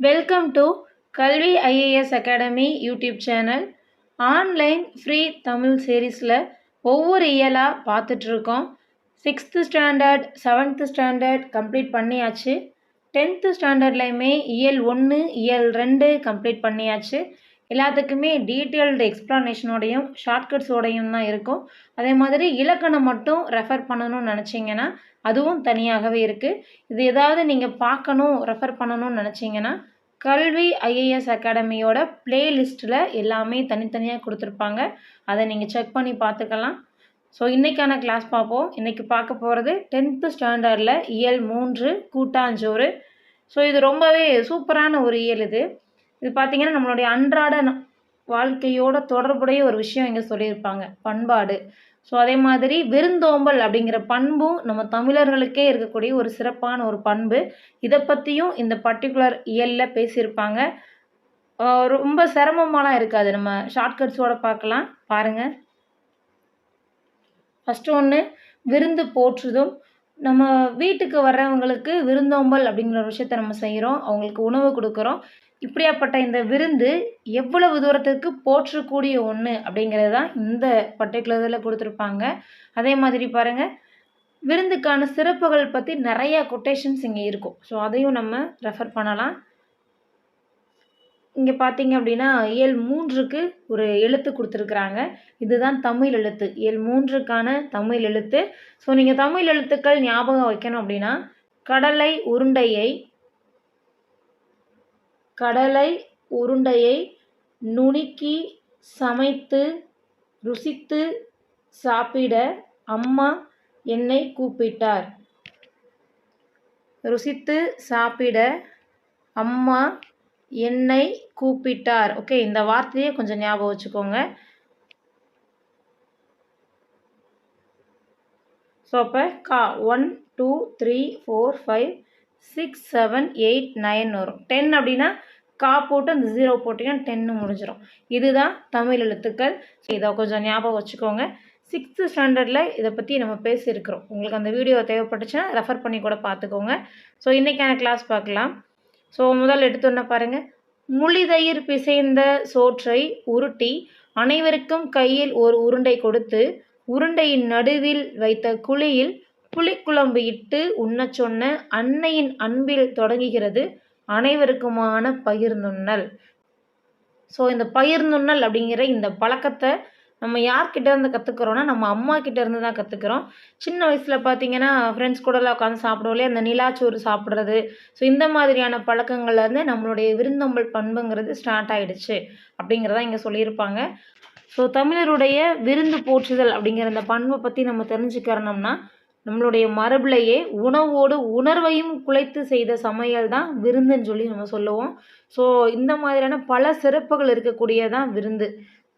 Welcome to கல்வி IAS academy YouTube channel. Online free Tamil சீரீஸில் ஒவ்வொரு இயலாக பார்த்துட்ருக்கோம். 6th standard 7th standard complete பண்ணியாச்சு. 10th ஸ்டாண்டர்ட்லேயுமே இயல் 1 இயல் 2 கம்ப்ளீட் பண்ணியாச்சு. எல்லாத்துக்குமே டீட்டெயில்டு எக்ஸ்ப்ளனேஷனோடையும் ஷார்ட்கட்ஸோடையும் தான் இருக்கும். அதே மாதிரி இலக்கணம் மட்டும் ரெஃபர் பண்ணணும்னு நினச்சிங்கன்னா அதுவும் தனியாகவே இருக்குது. இது ஏதாவது நீங்கள் பார்க்கணும் ரெஃபர் பண்ணணும்னு நினச்சிங்கன்னா கல்வி ஐஏஎஸ் அகாடமியோட பிளேலிஸ்ட்டில் எல்லாமே தனித்தனியாக கொடுத்துருப்பாங்க. அதை நீங்கள் செக் பண்ணி பார்த்துக்கலாம். ஸோ இன்றைக்கான கிளாஸ் பார்ப்போம். இன்றைக்கி பார்க்க போகிறது 10th ஸ்டாண்டர்டில் இயல் 3 கூட்டாஞ்சோறு. ஸோ இது ரொம்பவே சூப்பரான ஒரு இயல். இது பார்த்திங்கன்னா நம்மளுடைய அன்றாட வாழ்க்கையோட தொடர்புடைய ஒரு விஷயம் இங்கே சொல்லியிருப்பாங்க, பண்பாடு. ஸோ அதே மாதிரி விருந்தோம்பல் அப்படிங்கிற பண்பும் நம்ம தமிழர்களுக்கே இருக்கக்கூடிய ஒரு சிறப்பான ஒரு பண்பு. இதை பற்றியும் இந்த பர்டிகுலர் இயலில் பேசியிருப்பாங்க. ரொம்ப சிரமமாலாம் இருக்காது. நம்ம ஷார்ட்கட்ஸோடு பார்க்கலாம், பாருங்கள். ஃபஸ்ட்டு ஒன்று, விருந்து போற்றுதும். நம்ம வீட்டுக்கு வர்றவங்களுக்கு விருந்தோம்பல் அப்படிங்கிற ஒரு விஷயத்த நம்ம செய்கிறோம், அவங்களுக்கு உணவு கொடுக்குறோம். இப்படியாப்பட்ட இந்த விருந்து எவ்வளவு தூரத்துக்கு போற்றக்கூடிய ஒன்று அப்படிங்கிறது தான் இந்த பர்டிகுலர் இதில் கொடுத்துருப்பாங்க. அதே மாதிரி பாருங்கள், விருந்துக்கான சிறப்புகள் பற்றி நிறைய கொட்டேஷன்ஸ் இங்கே இருக்கும். ஸோ அதையும் நம்ம ரெஃபர் பண்ணலாம். இங்கே பார்த்தீங்க அப்படின்னா இயல் 3க்கு ஒரு எழுத்து கொடுத்துருக்குறாங்க. இதுதான் தமிழ் எழுத்து. இயல் 3க்கான தமிழ் எழுத்து. ஸோ நீங்கள் தமிழ் எழுத்துக்கள் ஞாபகம் வைக்கணும் அப்படின்னா கடலை உருண்டையை நுணுக்கி சமைத்து ருசித்து சாப்பிட அம்மா என்னை கூப்பிட்டார். ருசித்து சாப்பிட அம்மா என்னை கூப்பிட்டார். ஓகே, இந்த வார்த்தையை கொஞ்சம் ஞாபகம் வச்சுக்கோங்க. ஸோ அப்போ 1 2 3 4 5 6 7 8 9 வரும். 10 அப்படின்னா கா போட்டு அந்த 0 போட்டிங்கன்னா 10 முடிஞ்சிடும். இதுதான் தமிழ் எழுத்துக்கள். இதை கொஞ்சம் ஞாபகம் வச்சுக்கோங்க. 6th ஸ்டாண்டர்டில் இதை பற்றி நம்ம பேசியிருக்கிறோம். உங்களுக்கு அந்த வீடியோ தேவைப்பட்டுச்சுன்னா ரெஃபர் பண்ணி கூட பார்த்துக்கோங்க. ஸோ இன்றைக்கான கிளாஸ் பார்க்கலாம். ஸோ முதல் எடுத்தோன்னே பாருங்கள், முளிதயிர் பிசைந்த சோற்றை உருட்டி அனைவருக்கும் கையில் ஒரு உருண்டை கொடுத்து உருண்டையின் நடுவில் வைத்த குழியில் புளிக்குழம்பு இட்டு உண்ணச் சொன்ன அன்னையின் அன்பில் தொடங்குகிறது அனைவருக்குமான பகிர்ந்துண்ணல். ஸோ இந்த பகிர்ந்துண்ணல் அப்படிங்கிற இந்த பழக்கத்தை நம்ம யார்கிட்ட இருந்து கற்றுக்குறோன்னா நம்ம அம்மா கிட்ட இருந்து தான் கற்றுக்குறோம். சின்ன வயசில் பார்த்தீங்கன்னா ஃப்ரெண்ட்ஸ் கூடலாம் உட்காந்து சாப்பிடுவோம்லே, அந்த நிலாச்சோறு சாப்பிட்றது. ஸோ இந்த மாதிரியான பழக்கங்கள்லேருந்து நம்மளுடைய விருந்தோம்பல் பண்புங்கிறது ஸ்டார்ட் ஆகிடுச்சு அப்படிங்கிறத இங்கே சொல்லியிருப்பாங்க. ஸோ தமிழருடைய விருந்து போற்றுதல் அப்படிங்கிற அந்த பண்பை பற்றி நம்ம தெரிஞ்சுக்கிறோம்னா நம்மளுடைய மரபுலையே உணவோடு உணர்வையும் குலைத்து செய்த சமையல் தான் விருந்துன்னு சொல்லி நம்ம சொல்லுவோம். ஸோ இந்த மாதிரியான பல சிறப்புகள் இருக்கக்கூடியதான் விருந்து.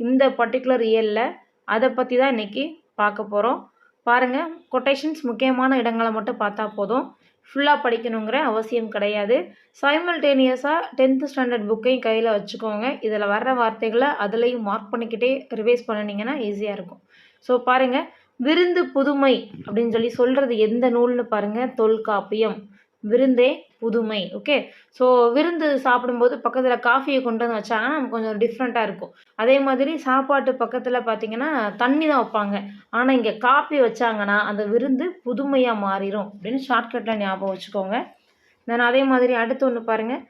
இந்த பர்டிகுலர் இயலில் அதை பற்றி தான் இன்றைக்கி பார்க்க போகிறோம். பாருங்கள், கொட்டேஷன்ஸ் முக்கியமான இடங்களை மட்டும் பார்த்தா போதும், ஃபுல்லாக படிக்கணுங்கிற அவசியம் கிடையாது. சைமல்டேனியஸாக 10th ஸ்டாண்டர்ட் புக்கையும் கையில் வச்சுக்கோங்க. இதில் வர்ற வார்த்தைகளை அதுலேயும் மார்க் பண்ணிக்கிட்டே ரிவைஸ் பண்ணினீங்கன்னா ஈஸியாக இருக்கும். ஸோ பாருங்கள், விருந்து புதுமை அப்படின்னு சொல்லி சொல்கிறது எந்த நூல்னு பாருங்கள், தொல்காப்பியம். விருந்தே புதுமை. ஓகே, ஸோ விருந்து சாப்பிடும்போது பக்கத்தில் காஃபியை கொண்டு வந்து வச்சாங்கன்னா நமக்கு கொஞ்சம் டிஃப்ரெண்ட்டாக இருக்கும். அதே மாதிரி சாப்பாட்டு பக்கத்தில் பார்த்திங்கன்னா தண்ணி தான் வைப்பாங்க, ஆனால் இங்கே காஃபி வச்சாங்கன்னா அந்த விருந்து புதுமையாக மாறிடும் அப்படின்னு ஷார்ட்கட்டில் ஞாபகம் வச்சுக்கோங்க. நான் அதே மாதிரி அடுத்து ஒன்று பாருங்கள்,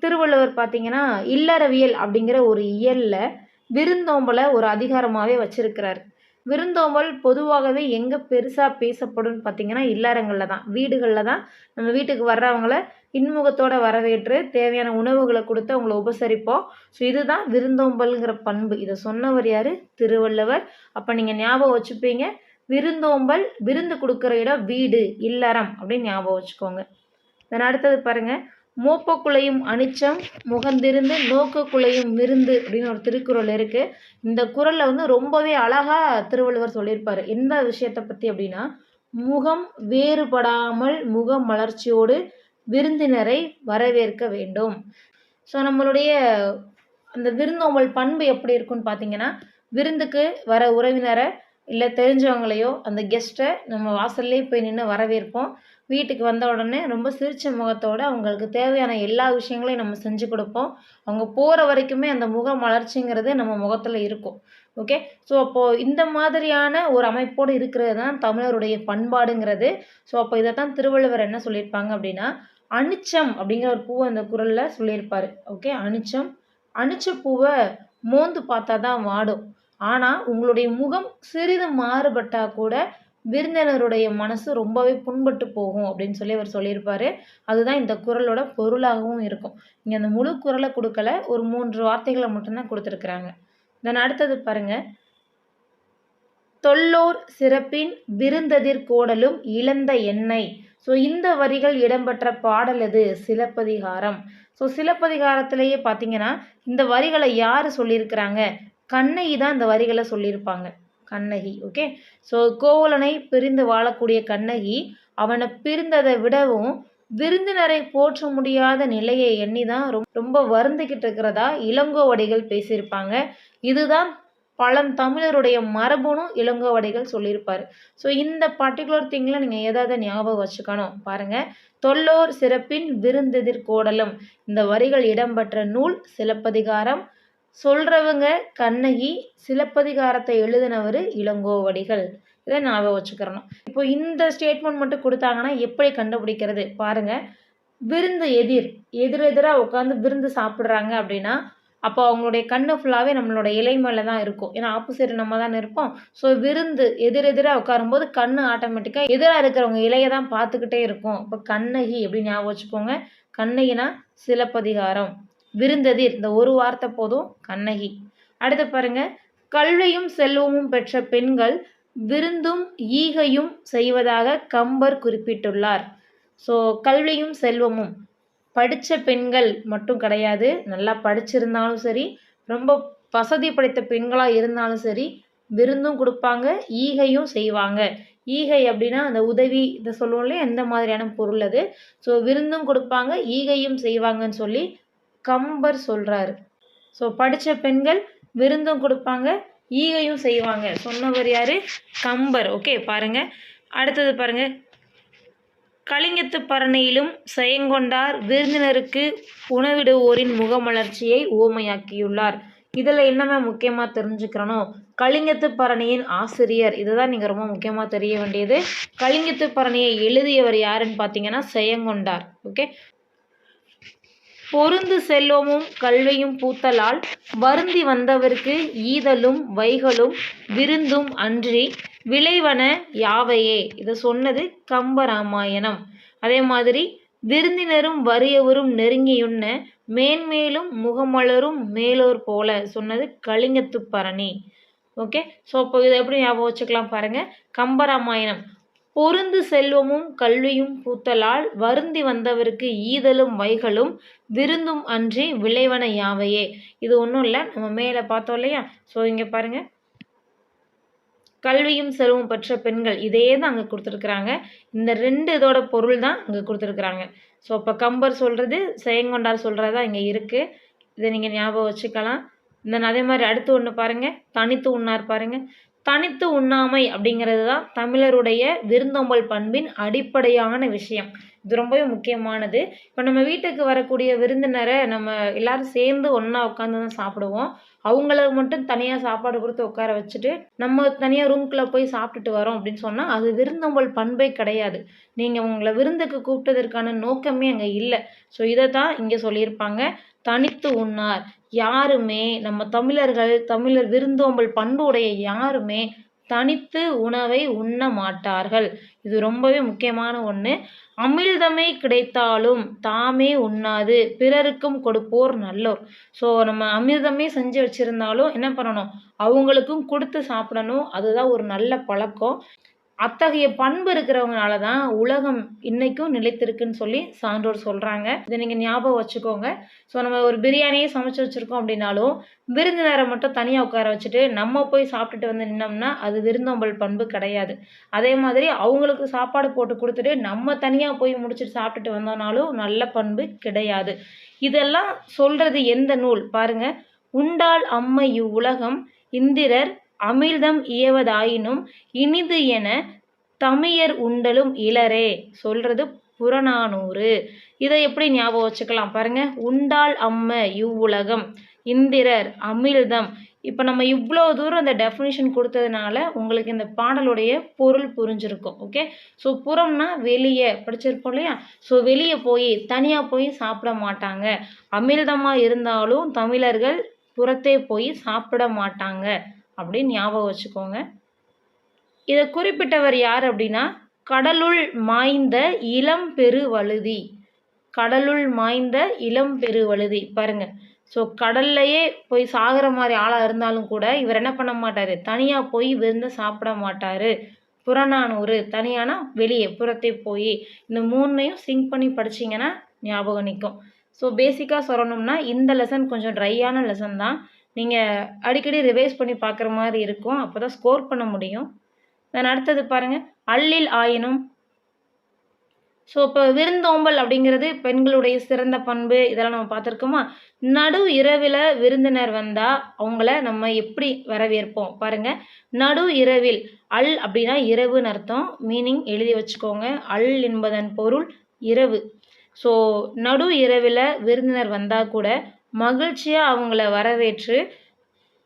திருவள்ளுவர் பார்த்திங்கன்னா இல்லறவியல் அப்படிங்கிற ஒரு இயலில் விருந்தோம்பலை ஒரு அதிகாரமாகவே வச்சுருக்கிறார். விருந்தோம்பல் பொதுவாகவே எங்கே பெருசாக பேசப்படும்னு பார்த்திங்கன்னா இல்லறங்களில் தான், வீடுகளில் தான். நம்ம வீட்டுக்கு வர்றவங்கள இன்முகத்தோடு வரவேற்று தேவையான உணவுகளை கொடுத்து அவங்கள உபசரிப்போம். ஸோ இதுதான் விருந்தோம்பல்ங்கிற பண்பு. இதை சொன்னவர் யார்? திருவள்ளுவர். அப்போ நீங்கள் ஞாபகம் வச்சுப்பீங்க, விருந்தோம்பல், விருந்து கொடுக்குற இடம் வீடு, இல்லறம் அப்படின்னு ஞாபகம் வச்சுக்கோங்க. தென் அடுத்தது பாருங்கள், மோப்பக்குலையும் அனிச்சம் முகந்திருந்து நோக்கக்குலையும் விருந்து அப்படின்னு ஒரு திருக்குறள் இருக்குது. இந்த குறளில் ரொம்பவே அழகாக திருவள்ளுவர் சொல்லியிருப்பார். எந்த விஷயத்தை பற்றி அப்படின்னா, முகம் வேறுபடாமல் முக மலர்ச்சியோடு விருந்தினரை வரவேற்க வேண்டும். ஸோ நம்மளுடைய அந்த விருந்தோம்பல் பண்பு எப்படி இருக்குன்னு பார்த்தீங்கன்னா, விருந்துக்கு வர உறவினரை இல்லை தெரிஞ்சவங்களையோ அந்த கெஸ்ட்டை நம்ம வாசல்லே போய் நின்று வரவேற்போம். வீட்டுக்கு வந்த உடனே ரொம்ப சிரித்த முகத்தோடு அவங்களுக்கு தேவையான எல்லா விஷயங்களையும் நம்ம செஞ்சு கொடுப்போம். அவங்க போகிற வரைக்குமே அந்த முக மலர்ச்சிங்கிறது நம்ம முகத்தில் இருக்கும். ஓகே. ஸோ அப்போது இந்த மாதிரியான ஒரு அமைப்போடு இருக்கிறது தான் தமிழருடைய பண்பாடுங்கிறது. ஸோ அப்போ இதை தான் திருவள்ளுவர் என்ன சொல்லியிருப்பாங்க அப்படின்னா, அனிச்சம் அப்படிங்கிற ஒரு பூவை அந்த குறளில் சொல்லியிருப்பார். ஓகே. அனிச்ச பூவை மோந்து பார்த்தா தான் வாடும். ஆனால் உங்களுடைய முகம் சிறிது மாறுபட்டால் கூட விருந்தினருடைய மனசு ரொம்பவே புண்பட்டு போகும் அப்படின்னு சொல்லி அவர் சொல்லியிருப்பார். அதுதான் இந்த குறளோட பொருளாகவும் இருக்கும். இங்கே அந்த முழு குறளை கொடுக்கல, ஒரு 3 வார்த்தைகளை மட்டும்தான் கொடுத்துருக்குறாங்க. தென் அடுத்தது பாருங்க, தொல்லோர் சிறப்பின் விருந்ததிர் கோடலும் இழந்த எண்ணெய். ஸோ இந்த வரிகள் இடம்பெற்ற பாடல் எது? சிலப்பதிகாரம். ஸோ சிலப்பதிகாரத்திலேயே பார்த்தீங்கன்னா இந்த வரிகளை யார் சொல்லியிருக்கிறாங்க? கண்ணகி தான் இந்த வரிகளை சொல்லியிருப்பாங்க. கண்ணகி. ஓகே. ஸோ கோவலனை பிரிந்து வாழக்கூடிய கண்ணகி அவனை பிரிந்ததை விடவும் விருந்தினரை போற்ற முடியாத நிலையை எண்ணி தான் ரொம்ப வருந்திக்கிட்டு இருக்கிறதா இளங்கோவடிகள் பேசியிருப்பாங்க. இதுதான் பழந்தமிழருடைய மரபுன்னு இளங்கோவடிகள் சொல்லியிருப்பார். ஸோ இந்த பர்டிகுலர் திங்கில் நீங்கள் எதாவது ஞாபகம் வச்சுக்கணும். பாருங்கள், தொல்லோர் சிறப்பின் விருந்தெதிர் கோடலும், இந்த வரிகள் இடம்பெற்ற நூல் சிலப்பதிகாரம். சொல்கிறவங்க கண்ணகி, சிலப்பதிகாரத்தை எழுதினவர் இளங்கோவடிகள். இதை ஞாபகம் வச்சுக்கிறணும். இப்போ இந்த ஸ்டேட்மெண்ட் மட்டும் கொடுத்தாங்கன்னா எப்படி கண்டுபிடிக்கிறது பாருங்கள். விருந்து எதிரெதிராக உட்காந்து விருந்து சாப்பிட்றாங்க அப்படின்னா அப்போ அவங்களுடைய கண்ணு ஃபுல்லாகவே நம்மளோட இலை மேலே தான் இருக்கும். ஏன்னா ஆப்போசிட் நம்ம தான் இருப்போம். ஸோ விருந்து எதிரெதிராக உட்காரும்போது கண்ணு ஆட்டோமேட்டிக்காக எதிராக இருக்கிறவங்க இலையை தான் பார்த்துக்கிட்டே இருக்கும். இப்போ கண்ணகி எப்படி ஞாபகம் வச்சுக்கோங்க. கண்ணகினா சிலப்பதிகாரம். விருந்ததிர் இந்த ஒரு வார்த்தை போதும், கண்ணகி. அடுத்து பாருங்க, கல்வியும் செல்வமும் பெற்ற பெண்கள் விருந்தும் ஈகையும் செய்வதாக கம்பர் குறிப்பிட்டுள்ளார். ஸோ கல்வியும் செல்வமும் படித்த பெண்கள் மட்டும் கிடையாது, நல்லா படிச்சிருந்தாலும் சரி, ரொம்ப வசதி படைத்த பெண்களாக இருந்தாலும் சரி, விருந்தும் கொடுப்பாங்க, ஈகையும் செய்வாங்க. ஈகை அப்படின்னா அந்த உதவி, இதை சொல்லுவோம் இல்லையா, எந்த மாதிரியான பொருள் அது. ஸோ விருந்தும் கொடுப்பாங்க, ஈகையும் செய்வாங்கன்னு சொல்லி கம்பர் சொல்கிறாரு. ஸோ படித்த பெண்கள் விருந்தும் கொடுப்பாங்க, ஈகையும் செய்வாங்க. சொன்னவர் யார்? கம்பர். ஓகே. பாருங்கள், அடுத்தது பாருங்கள். கலிங்கத்து பரணியிலும் செயங்கொண்டார் விருந்தினருக்கு உணவிடுவோரின் முகமலர்ச்சியை ஓமையாக்கியுள்ளார். இதில் என்னமே முக்கியமாக தெரிஞ்சுக்கிறணும், கலிங்கத்து பரணியின் ஆசிரியர், இதுதான் நீங்கள் ரொம்ப முக்கியமாக தெரிய வேண்டியது. கலிங்கத்து பரணியை எழுதியவர் யாருன்னு பார்த்தீங்கன்னா செயங்கொண்டார். ஓகே. பொருந்து செல்வமும் கல்வியும் பூத்தலால் வருந்தி வந்தவர்க்கு ஈதலும் வைகளும் விருந்தும் அன்றி விளைவன யாவையே. இதை சொன்னது கம்பராமாயணம். அதே மாதிரி விருந்தினரும் வறியவரும் நெருங்கியுண்ண மேன்மேலும் முகமலரும் மேலோர் போல சொன்னது கலிங்கத்து பரணி. ஓகே. ஸோ இப்போ இதை எப்படி ஞாபகம் வச்சுக்கலாம் பாருங்கள். கம்பராமாயணம், பொருந்து செல்வமும் கல்வியும் பூத்தலால் வருந்தி வந்தவருக்கு ஈதலும் வைகளும் விருந்தும் அன்றி விளைவன யாவையே. இது ஒன்றும் இல்லை, நம்ம மேலே பார்த்தோம் இல்லையா. ஸோ இங்கே பாருங்கள், கல்வியும் செல்வம் பெற்ற பெண்கள், இதே தான் அங்கே கொடுத்துருக்குறாங்க. இந்த 2 இதோட பொருள் தான் அங்கே கொடுத்துருக்குறாங்க. ஸோ இப்போ கம்பர் சொல்கிறது, செயங்கொண்டார் சொல்கிறது தான் இங்கே இருக்குது. இதை நீங்கள் ஞாபகம் வச்சுக்கலாம். அதே மாதிரி அடுத்து ஒன்று பாருங்கள், தனித்து உண்ணார். பாருங்கள், தனித்து உண்ணாமை அப்படிங்கிறது தான் தமிழருடைய விருந்தோம்பல் பண்பின் அடிப்படையான விஷயம். இது ரொம்பவே முக்கியமானது. இப்போ நம்ம வீட்டுக்கு வரக்கூடிய விருந்தினரை நம்ம எல்லாரும் சேர்ந்து ஒன்றா உட்காந்து தான் சாப்பிடுவோம். அவங்களுக்கு மட்டும் தனியாக சாப்பாடு கொடுத்து உட்கார வச்சுட்டு நம்ம தனியாக ரூம்குள்ளே போய் சாப்பிட்டுட்டு வரோம் அப்படின்னு சொன்னால் அது விருந்தோம்பல் பண்பே கிடையாது. நீங்கள் உங்களை விருந்துக்கு கூப்பிட்டதற்கான நோக்கமே அங்கே இல்லை. ஸோ இதை தான் இங்கே சொல்லியிருப்பாங்க, தனித்து உண்ணார். யாருமே நம்ம தமிழர் விருந்தோம்பல் பண்பு உடைய யாருமே தனித்து உணவை உண்ண மாட்டார்கள். இது ரொம்பவே முக்கியமான ஒன்று. அமிழ்தமே கிடைத்தாலும் தாமே உண்ணாது பிறருக்கும் கொடுப்போர் நல்லோர். ஸோ நம்ம அமிர்தமே செஞ்சு வச்சுருந்தாலும் என்ன பண்ணணும், அவங்களுக்கும் கொடுத்து சாப்பிடணும். அதுதான் ஒரு நல்ல பழக்கம். அத்தகைய பண்பு இருக்கிறவங்கனால தான் உலகம் இன்றைக்கும் நிலைத்திருக்குன்னு சொல்லி சான்றோர் சொல்கிறாங்க. இதை நீங்கள் ஞாபகம் வச்சுக்கோங்க. ஸோ நம்ம ஒரு பிரியாணியே சமைச்சு வச்சுருக்கோம் அப்படின்னாலும் விருந்தினரை மட்டும் தனியாக உட்கார வச்சுட்டு நம்ம போய் சாப்பிட்டுட்டு வந்து நின்னோம்னா அது விருந்தோம்பல் பண்பு கிடையாது. அதே மாதிரி அவங்களுக்கு சாப்பாடு போட்டு கொடுத்துட்டு நம்ம தனியாக போய் முடிச்சுட்டு சாப்பிட்டுட்டு வந்தோம்னாலும் நல்ல பண்பு கிடையாது. இதெல்லாம் சொல்கிறது எந்த நூல் பாருங்கள், உண்டால் அம்மை இவ்வுலகம் இந்திரர் அமிழ்தம் இயவதாயினும் இனிது என தமியர் உண்டலும் இலரே. சொல்கிறது புறநானூறு. இதை எப்படி ஞாபகம் வச்சுக்கலாம் பாருங்க. உண்டால் அம்ம இவ்வுலகம், இந்திரர், அமிழ்தம். இப்போ நம்ம இவ்வளோ தூரம் அந்த டெஃபினிஷன் கொடுத்ததுனால உங்களுக்கு இந்த பாடலுடைய பொருள் புரிஞ்சிருக்கும். ஓகே. ஸோ புறம்னா வெளியே படிச்சிருப்போம் இல்லையா. ஸோ வெளியே போய் தனியாக போய் சாப்பிட மாட்டாங்க. அமிழ்தமாக இருந்தாலும் தமிழர்கள் புறத்தே போய் சாப்பிட மாட்டாங்க அப்படின்னு ஞாபகம் வச்சுக்கோங்க. இதை குறிப்பிட்டவர் யார் அப்படின்னா கடலுள் மாய்ந்த இளம்பெருவழுதி. கடலுள் மாய்ந்த இளம்பெருவழுதி பாருங்க. ஸோ கடல்லையே போய் சாகிற மாதிரி ஆளாக இருந்தாலும் கூட இவர் என்ன பண்ண மாட்டார், தனியாக போய் விருந்து சாப்பிட மாட்டார். புறநானூறு தனியானா வெளியே புறத்தே போய். இந்த மூணையும் சிங்க் பண்ணி படிச்சிங்கன்னா ஞாபகம் நிற்கும். ஸோ பேசிக்காக சொல்லணும்னா இந்த லெசன் கொஞ்சம் ட்ரையான லெசன் தான். நீங்கள் அடிக்கடி ரிவைஸ் பண்ணி பார்க்குற மாதிரி இருக்கும். அப்போ தான் ஸ்கோர் பண்ண முடியும். தென் அடுத்தது பாருங்கள், அல்லில் ஆயினும். ஸோ இப்போ விருந்தோம்பல் அப்படிங்கிறது பெண்களுடைய சிறந்த பண்பு, இதெல்லாம் நம்ம பார்த்துருக்கோமா. நடு இரவில் விருந்தினர் வந்தால் அவங்கள நம்ம எப்படி வரவேற்போம் பாருங்கள். நடு இரவில், அல் அப்படின்னா இரவுன்னு அர்த்தம். மீனிங் எழுதி வச்சுக்கோங்க. அல் என்பதன் பொருள் இரவு. ஸோ நடு இரவில் விருந்தினர் வந்தால் கூட மகிழ்ச்சியாக அவங்கள வரவேற்று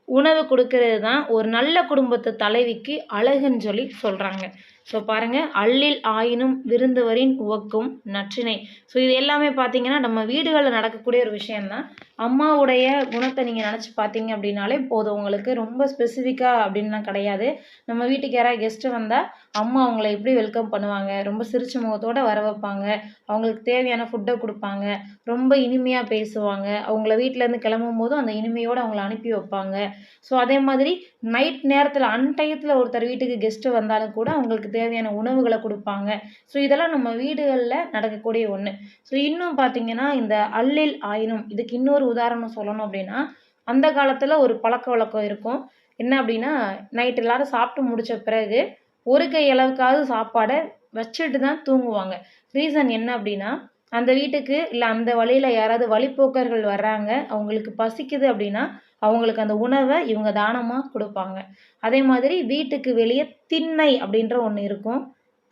உணவு கொடுக்கறது தான் ஒரு நல்ல குடும்பத்து தலைவிக்கு அழகுன்னு சொல்லி சொல்கிறாங்க. ஸோ பாருங்கள், அல்லில் ஆயினும் விருந்துவரின் உவக்கும் நற்றினை. ஸோ இது எல்லாமே பார்த்தீங்கன்னா நம்ம வீடுகளில் நடக்கக்கூடிய ஒரு விஷயந்தான். அம்மாவுடைய குணத்தை நீங்கள் நினச்சி பார்த்தீங்க அப்படின்னாலே போதும் உங்களுக்கு. ரொம்ப ஸ்பெசிஃபிக்காக அப்படின்லாம் கிடையாது. நம்ம வீட்டுக்கு யாராவது கெஸ்ட்டு வந்தால் அம்மா அவங்கள எப்படி வெல்கம் பண்ணுவாங்க, ரொம்ப சிரிச்ச முகத்தோடு வர வைப்பாங்க, அவங்களுக்கு தேவையான ஃபுட்டை கொடுப்பாங்க, ரொம்ப இனிமையாக பேசுவாங்க, அவங்கள வீட்டிலேருந்து கிளம்பும் போதும் அந்த இனிமையோடு அவங்கள அனுப்பி வைப்பாங்க. ஸோ அதே மாதிரி நைட் நேரத்தில் அன்டயத்தில் ஒருத்தர் வீட்டுக்கு கெஸ்ட்டு வந்தாலும் கூட அவங்களுக்கு தேவையான உணவுகளை கொடுப்பாங்க. ஸோ இதெல்லாம் நம்ம வீடுகளில் நடக்கக்கூடிய ஒன்று. ஸோ இன்னும் பார்த்தீங்கன்னா இந்த அல்லில் ஆயினும் இதுக்கு இன்னொரு உதாரணம் சொல்லணும் அப்படின்னா, அந்த காலத்தில் ஒரு பழக்க வழக்கம் இருக்கும். என்ன அப்படின்னா, நைட் எல்லாரும் சாப்பிட்டு முடித்த பிறகு ஒரு கை அளவுக்காவது சாப்பாடை வச்சுட்டு தான் தூங்குவாங்க. ரீசன் என்ன அப்படின்னா, அந்த வீட்டுக்கு இல்லை அந்த வழியில் யாராவது வழிப்போக்கர்கள் வர்றாங்க, அவங்களுக்கு பசிக்குது அப்படின்னா அவங்களுக்கு அந்த உணவை இவங்க தானமாக கொடுப்பாங்க. அதே மாதிரி வீட்டுக்கு வெளியே திண்ணை அப்படின்ற ஒன்று இருக்கும்.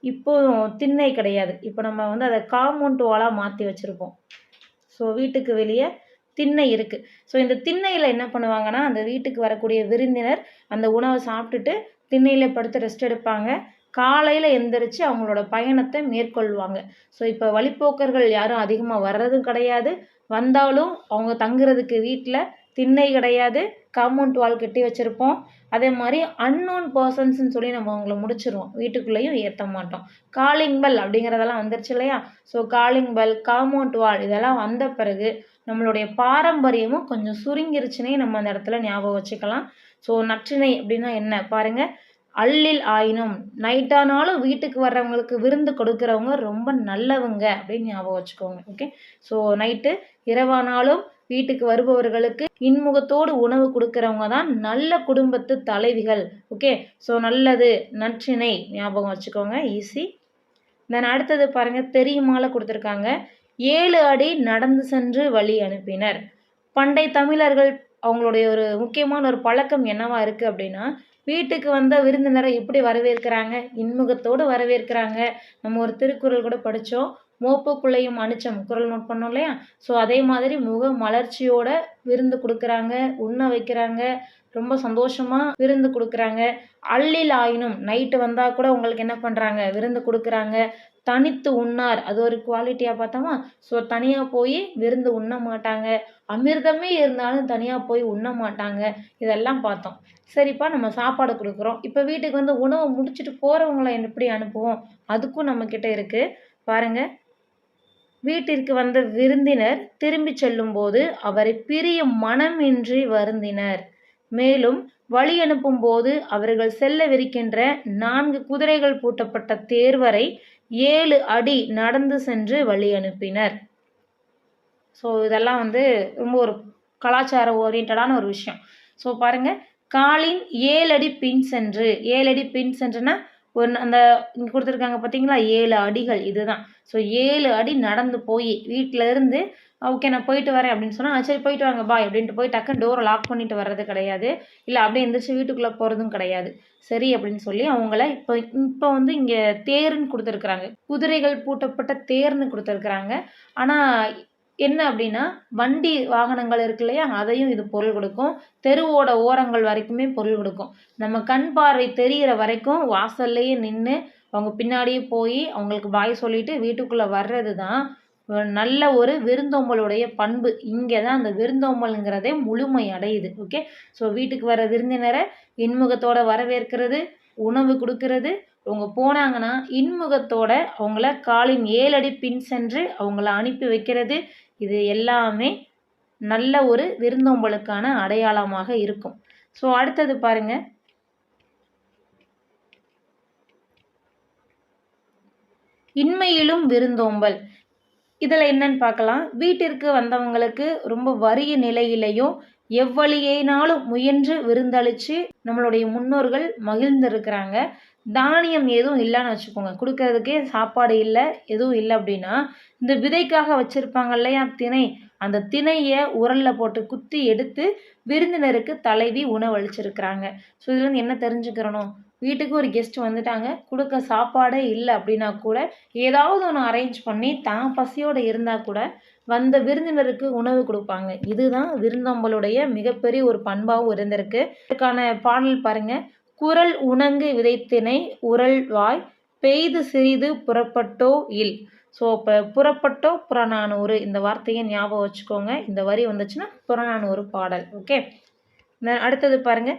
இப்போ திண்ணை கிடையாது. இப்போ நம்ம வந்து அதை காம்பவுண்ட் வாலாக மாற்றி வச்சுருப்போம். ஸோ வீட்டுக்கு வெளியே திண்ணை இருக்குது. ஸோ இந்த திண்ணையில் என்ன பண்ணுவாங்கன்னா, அந்த வீட்டுக்கு வரக்கூடிய விருந்தினர் அந்த உணவை சாப்பிட்டுட்டு திண்ணையில் படுத்து ரெஸ்ட் எடுப்பாங்க. காலையில் எந்திரிச்சு அவங்களோட பயணத்தை மேற்கொள்வாங்க. ஸோ இப்போ வழிப்போக்கர்கள் யாரும் அதிகமாக வர்றதும் கிடையாது. வந்தாலும் அவங்க தங்குறதுக்கு வீட்டில் திண்ணை கிடையாது, காம்பவுண்ட் வால் கட்டி வச்சுருப்போம். அதே மாதிரி அன்னோன் பர்சன்ஸ்ன்னு சொல்லி நம்ம அவங்கள முடிச்சிருவோம். வீட்டுக்குள்ளேயும் ஏற்ற மாட்டோம். காலிங் பெல் அப்படிங்கிறதெல்லாம் வந்துருச்சு இல்லையா. So calling bell, compound wall இதெல்லாம் வந்த பிறகு நம்மளுடைய பாரம்பரியமும் கொஞ்சம் சுருங்கிருச்சுனே நம்ம அந்த இடத்துல ஞாபகம் வச்சுக்கலாம். ஸோ நற்றிணை அப்படின்னா என்ன பாருங்கள். அல்லில் ஆயினும், நைட்டானாலும் வீட்டுக்கு வர்றவங்களுக்கு விருந்து கொடுக்குறவங்க ரொம்ப நல்லவங்க அப்படின்னு ஞாபகம் வச்சுக்கோங்க. ஓகே. ஸோ நைட்டு இரவானாலும் வீட்டுக்கு வருபவர்களுக்கு இன்முகத்தோடு உணவு கொடுக்குறவங்க தான் நல்ல குடும்பத்து தலைவிகள். ஓகே. ஸோ நல்லது, நற்றிணை ஞாபகம் வச்சுக்கோங்க. ஈஸி. தென் அடுத்தது பாருங்கள், தெரியுமால கொடுத்துருக்காங்க. 7 அடி நடந்து சென்று வழி அனுப்பினர். பண்டை தமிழர்கள் அவங்களுடைய ஒரு முக்கியமான ஒரு பழக்கம் என்னவா இருக்குது அப்படின்னா, வீட்டுக்கு வந்த விருந்தினரை எப்படி வரவேற்கிறாங்க, இன்முகத்தோடு வரவேற்கிறாங்க. நம்ம ஒரு திருக்குறள் கூட படித்தோம், மோப்புக்குள்ளையும் அனிச்சம் குறள் நோட் பண்ணோம் இல்லையா. ஸோ அதே மாதிரி முக மலர்ச்சியோட விருந்து கொடுக்குறாங்க, உண்ண வைக்கிறாங்க, ரொம்ப சந்தோஷமாக விருந்து கொடுக்குறாங்க. அல்லில் ஆயினும், நைட்டு வந்தால் கூட உங்களுக்கு என்ன பண்ணுறாங்க, விருந்து கொடுக்குறாங்க. தனித்து உண்ணார், அது ஒரு குவாலிட்டியாக பார்த்தோமா. ஸோ தனியாக போய் விருந்து உண்ண மாட்டாங்க. அமிர்தமே இருந்தாலும் தனியாக போய் உண்ண மாட்டாங்க. இதெல்லாம் பார்த்தோம். சரிப்பா, நம்ம சாப்பாடு கொடுக்குறோம். இப்போ வீட்டுக்கு வந்து உணவு முடிச்சுட்டு போகிறவங்கள எப்படி அனுப்புவோம், அதுக்கும் நம்மக்கிட்ட இருக்குது பாருங்கள். வீட்டிற்கு வந்த விருந்தினர் திரும்பி செல்லும்போது அவரை பிரிய மனமின்றி வருந்தினர். மேலும் வழி அனுப்பும் போது அவர்கள் செல்லவிருக்கின்ற 4 குதிரைகள் பூட்டப்பட்ட தேர்வரை 7 அடி நடந்து சென்று வழி அனுப்பினர். ஸோ இதெல்லாம் வந்து ரொம்ப ஒரு கலாச்சார ஓரியன்டான ஒரு விஷயம். ஸோ பாருங்கள், காலின் 7 அடி பின் சென்று, 7 அடி பின் சென்றுனா அந்த இங்கே கொடுத்துருக்காங்க பார்த்தீங்களா 7 அடிகள் இதுதான். ஸோ 7 அடி நடந்து போய் வீட்டில் இருந்து ஓகே நான் போயிட்டு வரேன் அப்படின்னு சொன்னால் சரி போயிட்டு வாங்க பாய் அப்படின்ட்டு போய் டக்குன்னு டோரை லாக் பண்ணிட்டு வர்றது கிடையாது. இல்லை அப்படியே எந்திரிச்சு வீட்டுக்குள்ளே போகிறதும் கிடையாது. சரி அப்படின்னு சொல்லி அவங்கள இப்போ இப்போ வந்து இங்கே தேர்ன்னு கொடுத்துருக்குறாங்க. குதிரைகள் பூட்டப்பட்ட தேர்ன்னு கொடுத்துருக்குறாங்க. ஆனால் என்ன அப்படின்னா வண்டி வாகனங்கள் இருக்கு இல்லையா அதையும் இது பொருள் கொடுக்கும். தெருவோட ஓரங்கள் வரைக்குமே பொருள் கொடுக்கும். நம்ம கண் பார்வை தெரிகிற வரைக்கும் வாசல்லையே நின்று அவங்க பின்னாடியே போய் அவங்களுக்கு பாய் சொல்லிட்டு வீட்டுக்குள்ளே வர்றது தான் நல்ல ஒரு விருந்தோம்பலுடைய பண்பு. இங்கே தான் அந்த விருந்தோம்பலுங்கிறதே முழுமை அடையுது. ஓகே, ஸோ வீட்டுக்கு வர விருந்தினரை இன்முகத்தோட வரவேற்கிறது, உணவு கொடுக்கறது, அவங்க போனாங்கன்னா இன்முகத்தோட அவங்கள காலின் 7 அடி பின் சென்று அவங்கள அனுப்பி வைக்கிறது, இது எல்லாமே நல்ல ஒரு விருந்தோம்பலுக்கான அடையாளமாக இருக்கும். ஸோ அடுத்தது பாருங்க, இன்மையிலும் விருந்தோம்பல். இதில் என்னன்னு பார்க்கலாம். வீட்டிற்கு வந்தவங்களுக்கு ரொம்ப வறிய நிலையிலையும் எவ்வழியினாலும் முயன்று விருந்தளித்து நம்மளுடைய முன்னோர்கள் மகிழ்ந்திருக்கிறாங்க. தானியம் எதுவும் இல்லைன்னு வச்சுக்கோங்க, கொடுக்கறதுக்கே சாப்பாடு இல்லை எதுவும் இல்லை அப்படின்னா இந்த விதைக்காக வச்சுருப்பாங்க இல்லையா திணை, அந்த திணையை உரலில் போட்டு குத்தி எடுத்து விருந்தினருக்கு தலைவி உணவளிச்சிருக்கிறாங்க. ஸோ இதுலேருந்து என்ன தெரிஞ்சுக்கிறணும், வீட்டுக்கு ஒரு கெஸ்ட் வந்துட்டாங்க, கொடுக்க சாப்பாடே இல்லை அப்படின்னா கூட ஏதாவது ஒன்று அரேஞ்ச் பண்ணி தான் பசியோடு இருந்தால் கூட வந்த விருந்தினருக்கு உணவு கொடுப்பாங்க. இதுதான் விருந்தோம்பலுடைய மிகப்பெரிய ஒரு பண்பாகவும் இருந்திருக்கு. இதுக்கான பாடல் பாருங்க. குரல் உணங்கு விதைத்திணை உரல் வாய் பெய்து சிறிது புறப்பட்டோ இல். ஸோ இப்போ புறப்பட்டோ புறநானூறு இந்த வார்த்தையை ஞாபகம் வச்சுக்கோங்க. இந்த வரி வந்துச்சுன்னா புறநானூறு பாடல். ஓகே, அடுத்தது பாருங்க.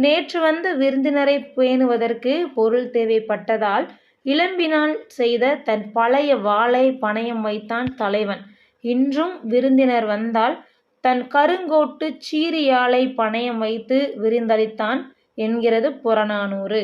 நேற்று வந்த விருந்தினரை பேணுவதற்கு பொருள் தேவைப்பட்டதால் இளம்பினால் செய்த தன் பழைய வாளை பணயம் வைத்தான் தலைவன். இன்றும் விருந்தினர் வந்தால் தன் கருங்கோட்டு சீரியாழை பணயம் வைத்து விருந்தளித்தான் என்கிறது புறநானூறு.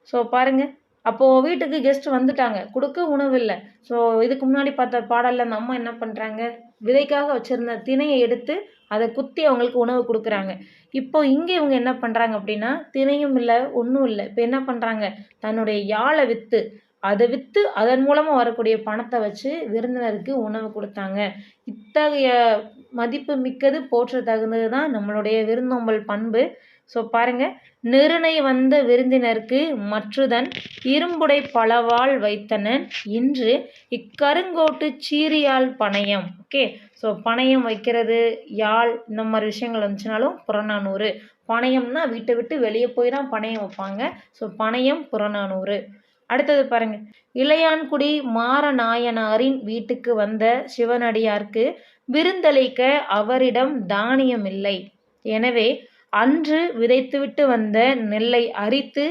ஸோ பாருங்க, அப்போது வீட்டுக்கு கெஸ்ட் வந்துட்டாங்க, கொடுக்க உணவு இல்லை. ஸோ இதுக்கு முன்னாடி பார்த்த பாடலில் அந்த அம்மா என்ன பண்ணுறாங்க, விதைக்காக வச்சுருந்த திணையை எடுத்து அதை குத்தி அவங்களுக்கு உணவு கொடுக்குறாங்க. இப்போ இங்கே இவங்க என்ன பண்ணுறாங்க அப்படின்னா திணையும் இல்லை ஒன்றும் இல்லை. இப்போ என்ன பண்ணுறாங்க, தன்னுடைய யாழை விற்று அதை விற்று அதன் மூலமாக வரக்கூடிய பணத்தை வச்சு விருந்தினருக்கு உணவு கொடுத்தாங்க. இத்தகைய மதிப்பு மிக்கது போற்ற தகுந்தது தான் நம்மளுடைய விருந்தோம்பல் பண்பு. ஸோ பாருங்கள், நெருணை வந்த விருந்தினருக்கு மற்றுதன் இரும்புடை பலவாள் வைத்தனன் இன்று இக்கருங்கோட்டு சீரியாழ் பணயம். ஓகே, ஸோ பணயம் வைக்கிறது யாழ் இந்த மாதிரி விஷயங்கள் வந்துச்சுனாலும் புறநானூறு. பணயம்னா வீட்டை விட்டு வெளியே போய் தான் பணயம் வைப்பாங்க. ஸோ பணயம் புறநானூறு. அடுத்தது பாருங்க, இளையான்குடி மாரநாயனாரின் வீட்டுக்கு வந்த சிவனடியார்க்கு விருந்தளிக்க அவரிடம் தானியம் இல்லை. எனவே அன்று விதைத்துவிட்டு வந்த நெல்லை அரித்து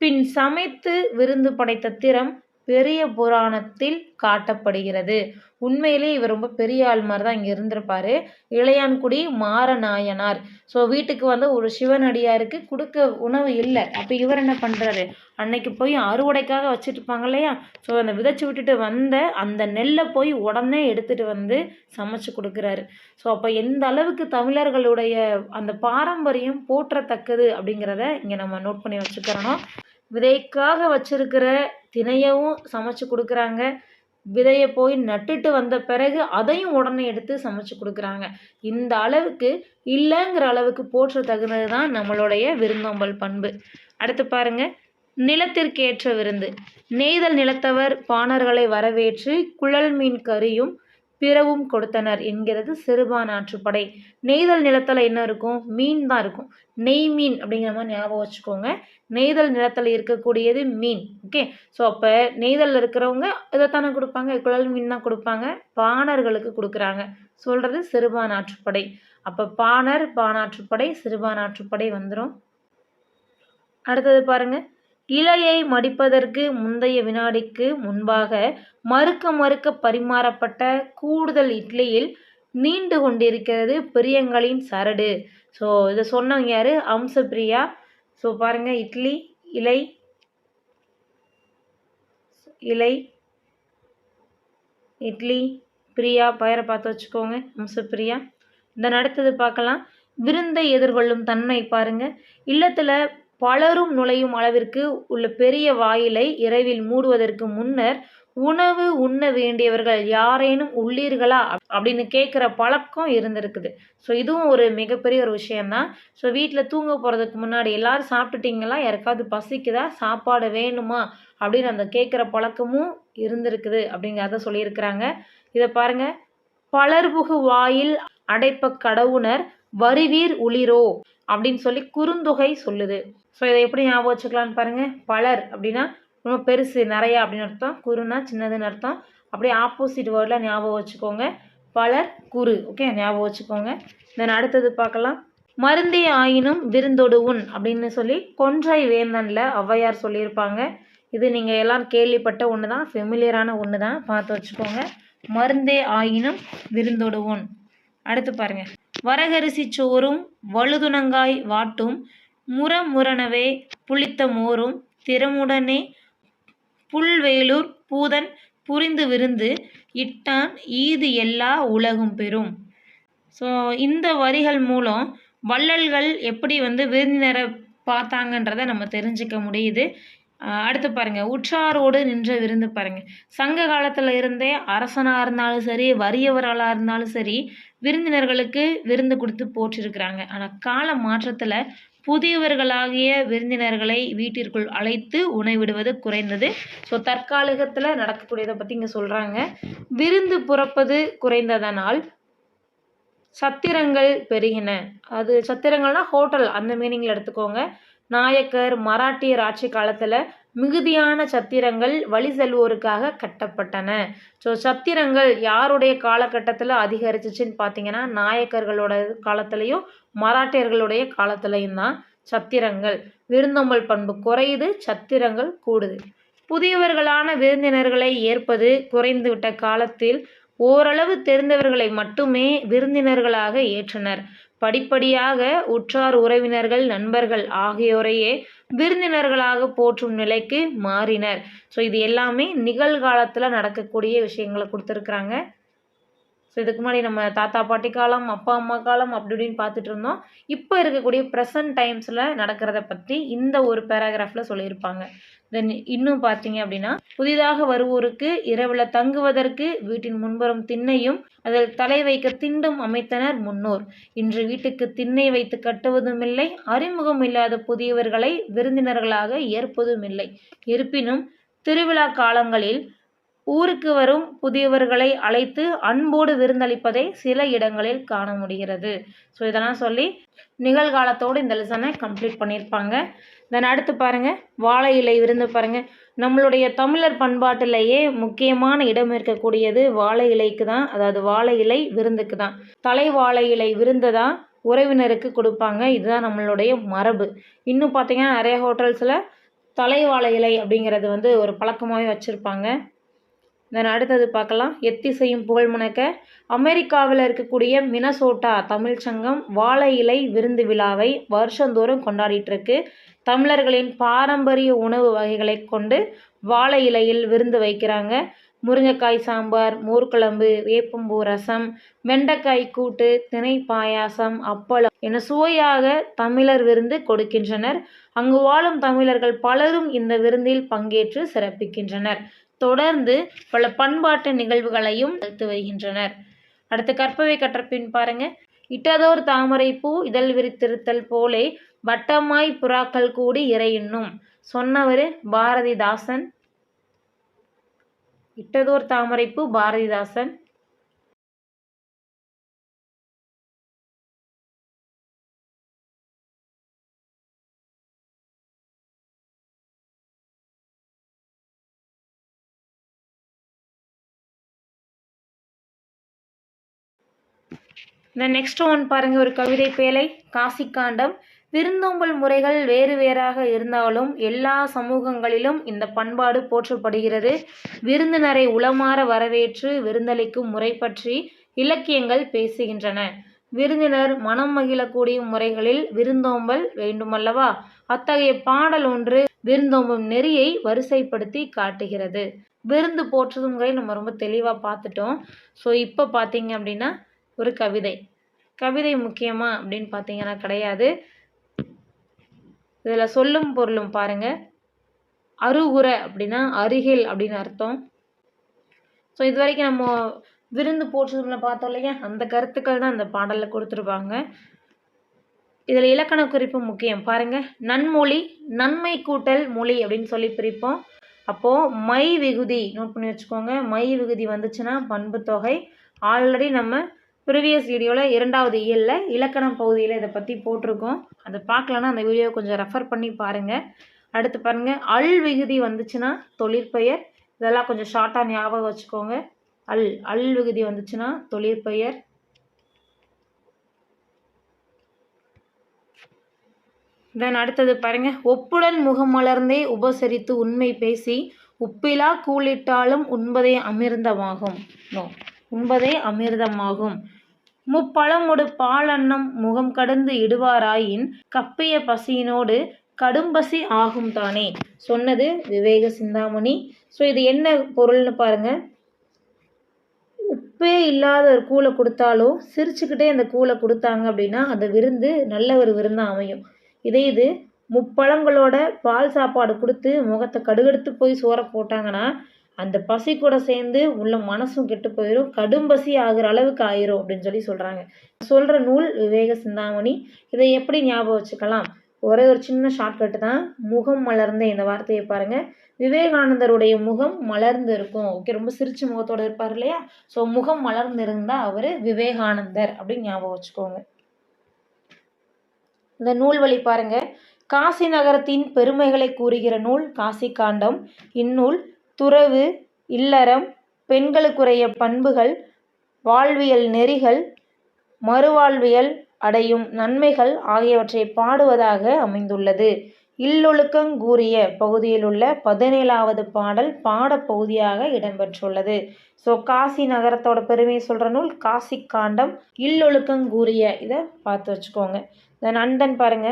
பின் சமைத்து விருந்து படைத்த திறம் பெரிய புராணத்தில் காட்டப்படுகிறது. உண்மையிலே இவர் ரொம்ப பெரிய ஆள் மாதிரி தான் இங்கே இருந்திருப்பார். இளையான்குடி மாரநாயனார். ஸோ வீட்டுக்கு வந்து ஒரு சிவனடியாருக்கு கொடுக்க உணவு இல்லை. அப்போ இவர் என்ன பண்ணுறாரு, அன்னைக்கு போய் அறுவடைக்காக வச்சுட்டு இருப்பாங்க இல்லையா, ஸோ அந்த விதைச்சி விட்டுட்டு வந்த அந்த நெல்லை போய் உடனே எடுத்துகிட்டு வந்து சமைச்சு கொடுக்குறாரு. ஸோ அப்போ எந்த அளவுக்கு தமிழர்களுடைய அந்த பாரம்பரியம் போற்றத்தக்கது அப்படிங்கிறத இங்கே நம்ம நோட் பண்ணி வச்சுக்கிறணும். விதைக்காக வச்சிருக்கிற திணையவும் சமைச்சு கொடுக்குறாங்க, விதையை போய் நட்டுட்டு வந்த பிறகு அதையும் உடனே எடுத்து சமைச்சு கொடுக்குறாங்க. இந்த அளவுக்கு இல்லைங்கிற அளவுக்கு போற்ற தகுந்தது தான் நம்மளுடைய விருந்தோம்பல் பண்பு. அடுத்து பாருங்க, நிலத்திற்கேற்ற விருந்து. நெய்தல் நிலத்தவர் பாணர்களை வரவேற்று குழல் மீன் கறியும் பிறவும் கொடுத்தனர் என்கிறது சிறுபானாற்றுப்படை. நெய்தல் நிலத்தில் என்ன இருக்கும், மீன் தான் இருக்கும். நெய் மீன் அப்படிங்கிற மாதிரி ஞாபகம் வச்சுக்கோங்க. நெய்தல் நிலத்தில் இருக்கக்கூடியது மீன். ஓகே, ஸோ அப்போ நெய்தலில் இருக்கிறவங்க இதைத்தானே கொடுப்பாங்க, குழல் மீன் தான் கொடுப்பாங்க. பாணர்களுக்கு கொடுக்குறாங்க சொல்கிறது சிறுபானாற்றுப்படை. அப்போ பாணர், பானாற்றுப்படை, சிறுபானாற்றுப்படை வந்துடும். அடுத்தது பாருங்கள், இலையை மடிப்பதற்கு முந்தைய வினாடிக்கு முன்பாக மறுக்க மறுக்க பரிமாறப்பட்ட கூடுதல் இட்லியில் நீண்டு கொண்டிருக்கிறது பிரியங்களின் சரடு. ஸோ இதை சொன்னவங்க யார், அம்சப்பிரியா. ஸோ பாருங்கள், இட்லி, இலை, இலை, இட்லி, பிரியா, பெயரை பார்த்து வச்சுக்கோங்க, அம்சப்பிரியா. இந்த அடுத்தது பார்க்கலாம், விருந்தை எதிர்கொள்ளும் தன்மை பாருங்கள். இல்லத்தில் பலரும் நுழையும் அளவிற்கு உள்ள பெரிய வாயிலை இரவில் மூடுவதற்கு முன்னர் உணவு உண்ண வேண்டியவர்கள் யாரேனும் உள்ளீர்களா அப்படின்னு கேட்குற பழக்கம் இருந்திருக்குது. ஸோ இதுவும் ஒரு மிகப்பெரிய ஒரு விஷயந்தான். ஸோ வீட்டில் தூங்க போகிறதுக்கு முன்னாடி எல்லாரும் சாப்பிட்டுட்டிங்களா, யாருக்காவது பசிக்குதா, சாப்பாடு வேணுமா அப்படின்னு அந்த கேட்குற பழக்கமும் இருந்திருக்குது அப்படிங்கிறத சொல்லியிருக்கிறாங்க. இதை பாருங்க, பலர்புகு வாயில் அடைப்ப கடவுணர் வருவீர் உளிரோ அப்படின்னு சொல்லி குறுந்தொகை சொல்லுது. ஸோ இதை எப்படி ஞாபகம் வச்சுக்கலான்னு பாருங்க. பலர் அப்படின்னா ரொம்ப பெருசு, நிறையா அப்படின்னு அர்த்தம். குறுனா சின்னதுன்னு அர்த்தம். அப்படியே ஆப்போசிட் வேர்டில் ஞாபகம் வச்சுக்கோங்க. பலர் குறு. ஓகே, ஞாபகம் வச்சுக்கோங்க. தென் அடுத்தது பார்க்கலாம். மருந்தே ஆயினும் விருந்தொடு உண் அப்படின்னு சொல்லி கொன்றை வேந்தனில் ஔவையார் சொல்லியிருப்பாங்க. இது நீங்கள் எல்லோரும் கேள்விப்பட்ட ஒன்று தான், ஃபெமிலியரான ஒன்று தான், பார்த்து வச்சுக்கோங்க. மருந்தே ஆயினும் விருந்தொடு உண். அடுத்து பாருங்க. வரகரிசி சோறும் வழுதுணங்காய் வாட்டும் முரமுரணவே புளித்த மோரும் திறமுடனே புல்வேலூர் பூதன் புரிந்து விருந்து இட்டான் ஈது எல்லா உலகும் பெறும். ஸோ இந்த வரிகள் மூலம் வள்ளல்கள் எப்படி விருந்தினரை பார்த்தாங்கன்றதை நம்ம தெரிஞ்சுக்க முடியுது. அடுத்து பாருங்கள், உற்றாரோடு நின்ற விருந்து பாருங்கள். சங்க காலத்தில் இருந்தே அரசனாக இருந்தாலும் சரி, வறியவர்களாக இருந்தாலும் சரி, விருந்தினர்களுக்கு விருந்து கொடுத்து போற்றிருக்கிறாங்க. ஆனால் கால மாற்றத்தில் புதியவர்களாகிய விருந்தினர்களை வீட்டிற்குள் அழைத்து உணவிடுவது குறைந்தது. ஸோ தற்காலிகத்தில் நடக்கக்கூடியதை பற்றி இங்கே சொல்கிறாங்க. விருந்து புறப்பது குறைந்ததனால் சத்திரங்கள் பெருகின. அது சத்திரங்கள்னா ஹோட்டல், அந்த மீனிங்கில் எடுத்துக்கோங்க. நாயக்கர் மராட்டியர் ஆட்சி காலத்தில் மிகுதியான சத்திரங்கள் வழி செல்வோருக்காக கட்டப்பட்டன. ஸோ சத்திரங்கள் யாருடைய காலகட்டத்தில் அதிகரிச்சிச்சின்னு பார்த்தீங்கன்னா, நாயக்கர்களோட காலத்துலேயும் மராட்டியர்களுடைய காலத்துலேயும் தான் சத்திரங்கள். விருந்தோம்பல் பண்பு குறையுது, சத்திரங்கள் கூடுது. புதியவர்களான விருந்தினர்களை ஏற்பது குறைந்துவிட்ட காலத்தில் ஓரளவு தெரிந்தவர்களை மட்டுமே விருந்தினர்களாக ஏற்றனர். படிப்படியாக உற்றார் உறவினர்கள் நண்பர்கள் ஆகியோரையே விருந்தினர்களாக போற்றும் நிலைக்கு மாறினர். ஸோ இது எல்லாமே நிகழ்காலத்தில் நடக்கக்கூடிய விஷயங்களை கொடுத்துருக்குறாங்க. ஸோ இதுக்கு முன்னாடி நம்ம தாத்தா பாட்டி காலம், அப்பா அம்மா காலம் அப்படி இப்படின்னு பார்த்துட்டு இருந்தோம். இப்போ இருக்கக்கூடிய ப்ரெசன்ட் டைம்ஸில் நடக்கிறத பற்றி இந்த ஒரு பேராகிராஃபில் சொல்லியிருப்பாங்க. தென் இன்னும் பார்த்தீங்க அப்படின்னா, புதிதாக வருவோருக்கு இரவில் தங்குவதற்கு வீட்டின் முன்புறம் திண்ணையும் அதில் தலை வைக்க திண்டும் அமைத்தனர் முன்னோர். இன்று வீட்டுக்கு திண்ணை வைத்து கட்டுவதும் இல்லை, அறிமுகம் இல்லாத புதியவர்களை விருந்தினர்களாக ஏற்பதும் இல்லை. இருப்பினும் திருவிழா காலங்களில் ஊருக்கு வரும் புதியவர்களை அழைத்து அன்போடு விருந்தளிப்பதை சில இடங்களில் காண முடிகிறது. ஸோ இதெல்லாம் சொல்லி நிகழ்காலத்தோடு இந்த லெசனை கம்ப்ளீட் பண்ணியிருப்பாங்க. தென் அடுத்து பாருங்கள், வாழை இலை விருந்து பாருங்கள். நம்மளுடைய தமிழர் பண்பாட்டிலேயே முக்கியமான இடம் இருக்கக்கூடியது வாழை இலைக்கு தான், அதாவது வாழை இலை விருந்துக்கு தான். தலை வாழை இலை விருந்து தான் உறவினருக்கு கொடுப்பாங்க. இதுதான் நம்மளுடைய மரபு. இன்னும் பார்த்தீங்கன்னா நிறைய ஹோட்டல்ஸில் தலை வாழை இலை அப்படிங்கிறது ஒரு பழக்கமாகவே வச்சுருப்பாங்க. தென் அடுத்தது பார்க்கலாம். எத்திசையும் புகழ் முனைக்க அமெரிக்காவில் இருக்கக்கூடிய மினசோட்டா தமிழ் சங்கம் வாழை இலை விருந்து விழாவை வருஷந்தோறும் கொண்டாடிட்டு இருக்கு. தமிழர்களின் பாரம்பரிய உணவு வகைகளை கொண்டு வாழை இலையில் விருந்து வைக்கிறாங்க. முருங்கைக்காய் சாம்பார், மோர்குழம்பு, வேப்பம்பூ ரசம், வெண்டைக்காய் கூட்டு, திணை பாயாசம், அப்பளம் என சுவையாக தமிழர் விருந்து கொடுக்கின்றனர். அங்கு வாழும் தமிழர்கள் பலரும் இந்த விருந்தில் பங்கேற்று சிறப்பிக்கின்றனர். தொடர்ந்து பல பண்பாட்டு நிகழ்வுகளையும் எடுத்து வருகின்றனர். அடுத்து கற்பவை கற்றபின் பாருங்க. இட்டதோர் தாமரை பூ இதழ் விரித்திருத்தல் போலே வட்டமாய் புறாக்கள் கூடி இறையுண்ணும். சொன்னவர் பாரதிதாசன். இட்டதோர் தாமரை பூ பாரதிதாசன். இந்த நெக்ஸ்ட் ஒன் பாருங்கள், ஒரு கவிதை பேழை. காசிக்காண்டம். விருந்தோம்பல் முறைகள் வேறு வேறாக இருந்தாலும் எல்லா சமூகங்களிலும் இந்த பண்பாடு போற்றப்படுகிறது. விருந்தினரை உளமாற வரவேற்று விருந்தளிக்கும் முறை பற்றி இலக்கியங்கள் பேசுகின்றன. விருந்தினர் மனம் மகிழக்கூடிய முறைகளில் விருந்தோம்பல் வேண்டுமல்லவா? அத்தகைய பாடல் ஒன்று விருந்தோம்பும் நெறியை வரிசைப்படுத்தி காட்டுகிறது. விருந்து போற்றுதும் முறை நம்ம ரொம்ப தெளிவாக பார்த்துட்டோம். ஸோ இப்போ பார்த்தீங்க அப்படின்னா ஒரு கவிதை. கவிதை முக்கியமா அப்படின்னு பார்த்தீங்கன்னா கிடையாது. இதில் சொல்லும் பொருளும் பாருங்கள். அருகுற அப்படின்னா அருகில் அப்படின்னு அர்த்தம். ஸோ இது வரைக்கும் நம்ம விருந்து போற்றுதலில் பார்த்தோம் இல்லையா, அந்த கருத்துக்கள் தான் அந்த பாடலில் கொடுத்துருப்பாங்க. இதில் இலக்கண குறிப்பு முக்கியம் பாருங்கள். நன்மொழி, நன்மை கூட்டல் மொழி அப்படின்னு சொல்லி பிரிப்போம். அப்போது மை விகுதி நோட் பண்ணி வச்சுக்கோங்க. மை விகுதி வந்துச்சுன்னா பண்பு தொகை. ஆல்ரெடி நம்ம ப்ரீவியஸ் வீடியோவில் 2வது இயலில் இலக்கணம் பகுதியில் இதை பற்றி போட்டிருக்கோம். அதை பார்க்கலன்னா அந்த வீடியோ கொஞ்சம் ரெஃபர் பண்ணி பாருங்கள். அடுத்து பாருங்கள், அல் விகுதி வந்துச்சுன்னா தொழிற்பெயர். இதெல்லாம் கொஞ்சம் ஷார்ட்டாக ஞாபகம் வச்சுக்கோங்க. அல் விகுதி வந்துச்சுன்னா தொழிற்பெயர். தென் அடுத்தது பாருங்க, ஒப்புடன் முகம் மலர்ந்தே உபசரித்து உண்மை பேசி உப்பிலா கூலிட்டாலும் உண்பதே அமிர்தமாகும். உண்பதே அமிர்தமாகும். முப்பழமுடு பாலன்னம் முகம் கடந்து இடுவாராயின் கப்பிய பசியினோடு கடும்பசி ஆகும் தானே. சொன்னது விவேக சிந்தாமணி. ஸோ இது என்ன பொருள்னு பாருங்க. உப்பே இல்லாத ஒரு கூலை கொடுத்தாலும் சிரிச்சுக்கிட்டே அந்த கூலை கொடுத்தாங்க அப்படின்னா அந்த விருந்து நல்ல ஒரு விருந்தாக அமையும். இது முப்பழங்களோட பால் சாப்பாடு கொடுத்து முகத்தை கடுகடுத்து போய் சோற போட்டாங்கன்னா அந்த பசி கூட சேர்ந்து உள்ள மனசும் கெட்டு போயிடும், கடும்பசி ஆகிற அளவுக்கு ஆயிரும் அப்படின்னு சொல்லி சொல்கிறாங்க. சொல்கிற நூல் விவேக சிந்தாமணி. இதை எப்படி ஞாபகம் வச்சுக்கலாம்? ஒரே ஒரு சின்ன ஷார்ட்கட்டு தான். முகம் மலர்ந்த இந்த வார்த்தையை பாருங்கள். விவேகானந்தருடைய முகம் மலர்ந்து இருக்கும். ஓகே, ரொம்ப சிரிச்சு முகத்தோடு இருப்பார் இல்லையா? ஸோ முகம் மலர்ந்து இருந்தால் அவர் விவேகானந்தர் அப்படின்னு ஞாபகம் வச்சுக்கோங்க. இந்த நூல் வழி பாருங்க. காசி நகரத்தின் பெருமைகளை கூறுகிற நூல் காசி காண்டம். இந்நூல் துறவு, இல்லறம், பெண்களுக்குரிய பண்புகள், வாழ்வியல் நெறிகள், மறுவாழ்வியல் அடையும் நன்மைகள் ஆகியவற்றை பாடுவதாக அமைந்துள்ளது. இல்லொழுக்கங்கூறிய பகுதியில் உள்ள 17வது பாடல் பாடப்பகுதியாக இடம்பெற்றுள்ளது. ஸோ காசி நகரத்தோட பெருமையை சொல்கிற நூல் காசி காண்டம். இல்லொழுக்கங்கூறிய இதை பார்த்து வச்சுக்கோங்க. நண்பன் பாருங்க.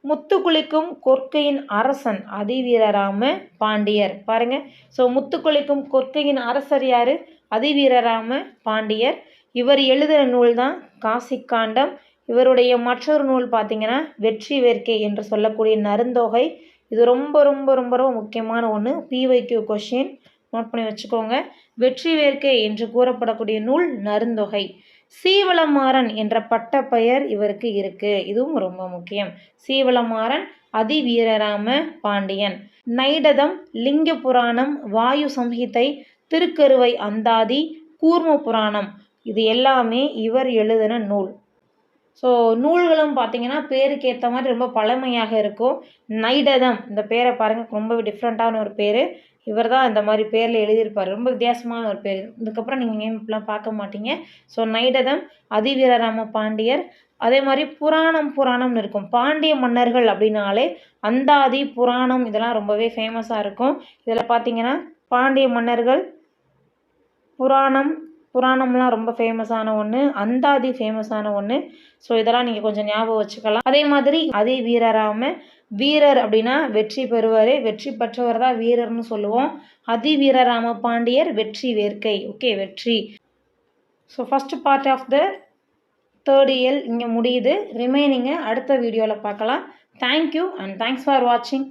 முத்துக்குளிக்கும் கொற்கையின் அரசன் அதிவீரராம பாண்டியர் பாருங்க. ஸோ முத்துக்குளிக்கும் கொற்கையின் அரசர் யாரு? அதிவீரராம பாண்டியர். இவர் எழுதுகிற நூல் தான் காசி காண்டம். இவருடைய மற்றொரு நூல் பார்த்தீங்கன்னா வெற்றி வேர்க்கை என்று சொல்லக்கூடிய நருந்தொகை. இது ரொம்ப ரொம்ப ரொம்ப ரொம்ப முக்கியமான ஒன்று. PYQ கொஷின் நோட் பண்ணி வச்சுக்கோங்க. வெற்றி வேர்க்கை என்று கூறப்படக்கூடிய நூல் நருந்தொகை. சீவளமாறன் என்ற பட்ட பெயர் இவருக்கு இருக்கு. இதுவும் ரொம்ப முக்கியம். சீவளமாறன் அதிவீரராம பாண்டியன். நைடதம், லிங்க புராணம், வாயு சம்ஹிதை, திருக்கருவை அந்தாதி, கூர்ம புராணம் இது எல்லாமே இவர் எழுதின நூல். ஸோ நூல்களும் பார்த்தீங்கன்னா பேருக்கு ஏற்ற மாதிரி ரொம்ப பழமையாக இருக்கும். நைடதம் இந்த பேரை பாருங்கள், ரொம்ப டிஃப்ரெண்ட்டான ஒரு பேர். இவர் தான் இந்த மாதிரி பேரில் எழுதியிருப்பார். ரொம்ப வித்தியாசமான ஒரு பேர். இதுக்கப்புறம் நீங்கள் நேம் இப்பெல்லாம் பார்க்க மாட்டீங்க. ஸோ நைடதம் அதிவீரராம பாண்டியர். அதே மாதிரி புராணம்னு இருக்கும். பாண்டிய மன்னர்கள் அப்படின்னாலே அந்தாதி, புராணம் இதெல்லாம் ரொம்பவே ஃபேமஸாக இருக்கும். இதில் பார்த்தீங்கன்னா பாண்டிய மன்னர்கள், புராணம்லாம் ரொம்ப ஃபேமஸான ஒன்று, அந்தாதி ஃபேமஸான ஒன்று. ஸோ இதெல்லாம் நீங்கள் கொஞ்சம் ஞாபகம் வச்சுக்கலாம். அதே மாதிரி அதிவீரராம, வீரர் அப்படின்னா வெற்றி பெறுவார், வெற்றி பெற்றவர் தான் வீரர்னு சொல்லுவோம். அதிவீரராம பாண்டியர் வெற்றி வேர்க்கை. ஓகே, வெற்றி. So first part of the 3rd இயல் இங்கே முடியுது. ரிமைனிங்கை அடுத்த வீடியோவில் பார்க்கலாம். தேங்க்யூ அண்ட் தேங்க்ஸ் ஃபார் வாட்சிங்.